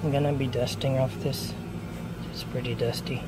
I'm gonna be dusting off this. It's pretty dusty.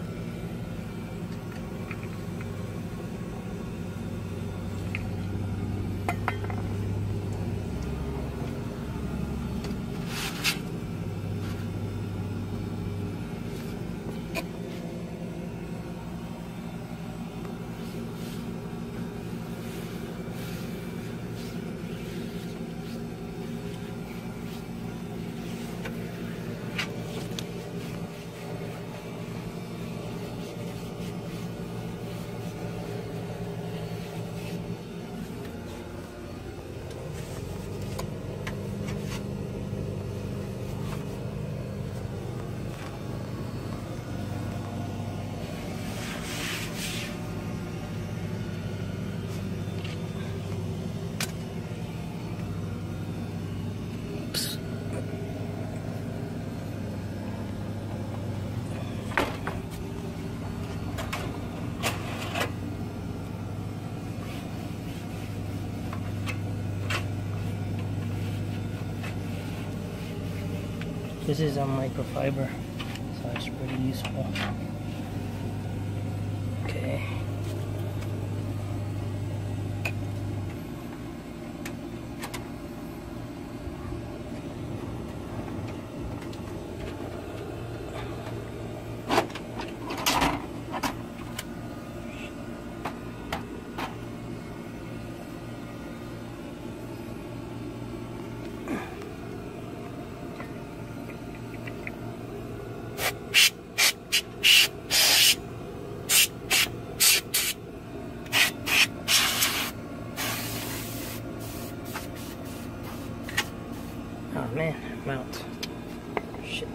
This is a microfiber, so it's pretty useful. Okay. Oh man, mount. Shit.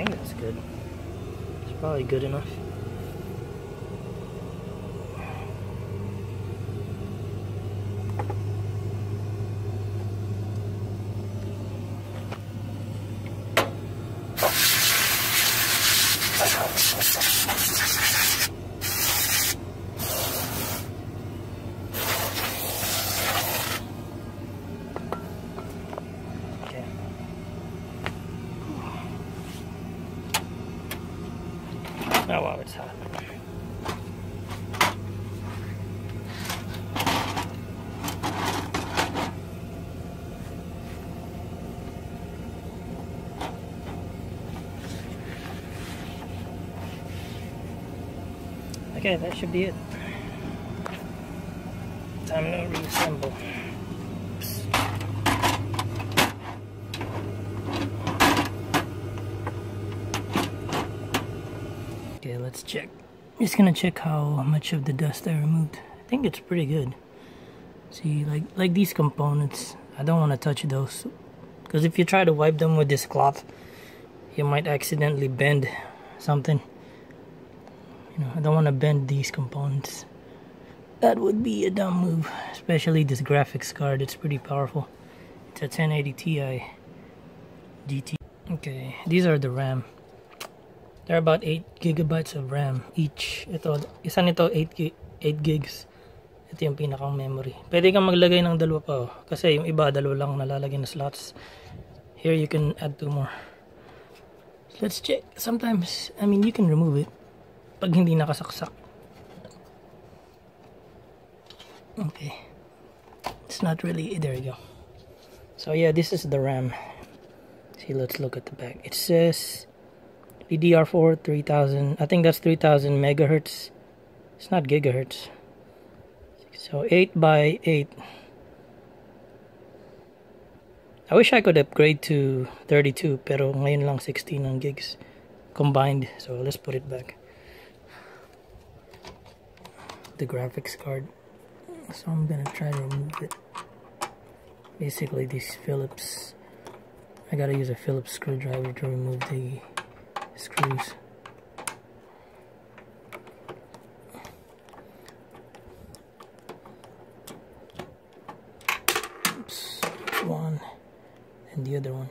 think that's good. It's probably good enough. Oh wow, it's hot. Okay, that should be it. Time to reassemble. Oops. Okay, let's check. I'm just gonna check how much of the dust I removed. I think it's pretty good. See, like these components, I don't want to touch those, because if you try to wipe them with this cloth, you might accidentally bend something. You know, I don't want to bend these components. That would be a dumb move, especially this graphics card. It's pretty powerful. It's a 1080 Ti GT. Okay, these are the RAM. They're about 8 gigabytes of RAM each. Ito, isa nito 8 gigs. Ito yung pinakang memory. Pwede kang maglagay ng dalawa pa, oh. Kasi yung iba, dalawa lang nalalagay na slots. Here you can add 2 more. Let's check. Sometimes, I mean, you can remove it pag hindi nakasaksak. Okay. It's not really, there you go. So yeah, this is the RAM. See, let's look at the back. It says DDR4 3000. I think that's 3000 megahertz. It's not gigahertz. So 8 by 8. I wish I could upgrade to 32, pero ngayon lang 16 on gigs combined. So let's put it back. The graphics card. So I'm gonna try to remove it. Basically these Phillips. I gotta use a Phillips screwdriver to remove the screws. Oops, one and the other one.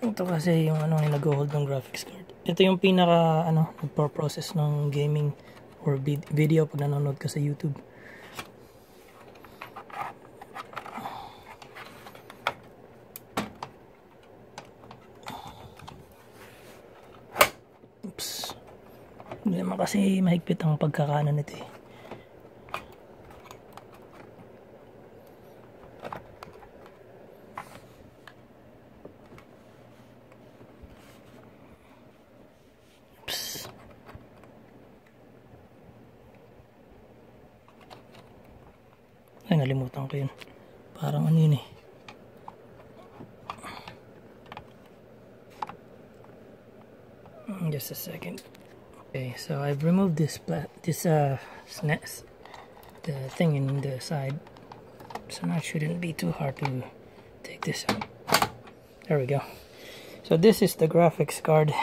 Ito kasi yung ano yung nag-hold ng graphics card. Ito yung pinaka ano nagpo-process ng gaming or video pag nanonood ka sa YouTube. Oops. Hindi naman kasi mahigpit ang pagkakaano nito eh. Ay, nalimutan ko yun. Parang ano yun eh. Just a second. Okay, so I've removed the thing in the side. So now it shouldn't be too hard to take this out. There we go. So this is the graphics card.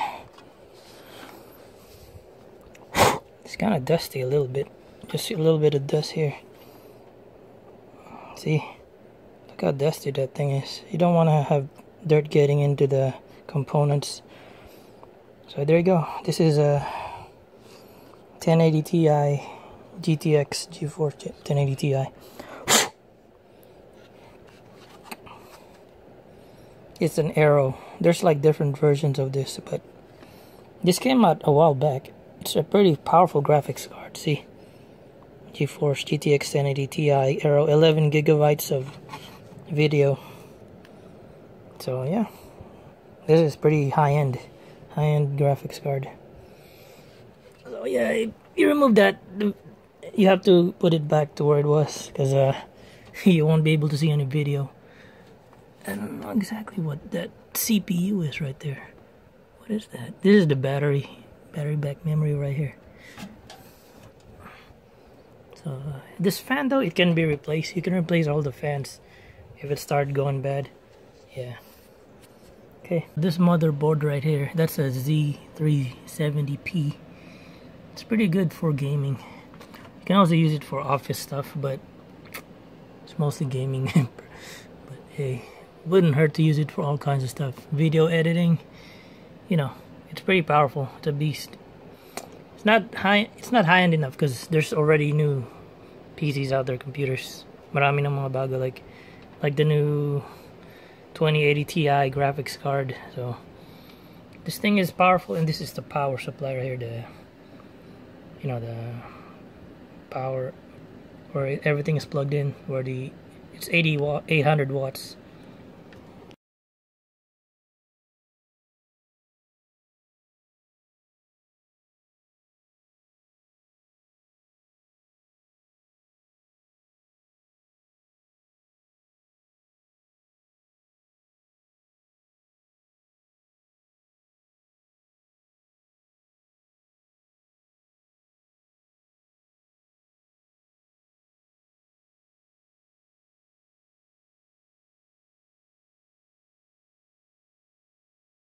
It's kind of dusty a little bit. Just a little bit of dust here. See, look how dusty that thing is. You don't want to have dirt getting into the components. So there you go. This is a 1080 Ti GTX G4 1080 Ti. It's an Aero. There's like different versions of this, but this came out a while back. It's a pretty powerful graphics card. See, GeForce GTX 1080 Ti Aero, 11 gigabytes of video. So yeah, this is pretty high-end graphics card. So yeah, if you remove that, you have to put it back to where it was, because you won't be able to see any video. I don't know exactly what that CPU is right there. What is that? This is the battery back memory right here. So this fan though, it can be replaced. You can replace all the fans if it started going bad. Yeah, Okay, this motherboard right here, that's a Z370P. It's pretty good for gaming. You can also use it for office stuff, but it's mostly gaming. But hey, wouldn't hurt to use it for all kinds of stuff. Video editing, you know, it's pretty powerful. It's a beast. It's not high-end enough because there's already new PCs out there, computers. Marami ng mga bago, like the new 2080 Ti graphics card. So this thing is powerful, and this is the power supply right here. The power where everything is plugged in, where it's 800 watts.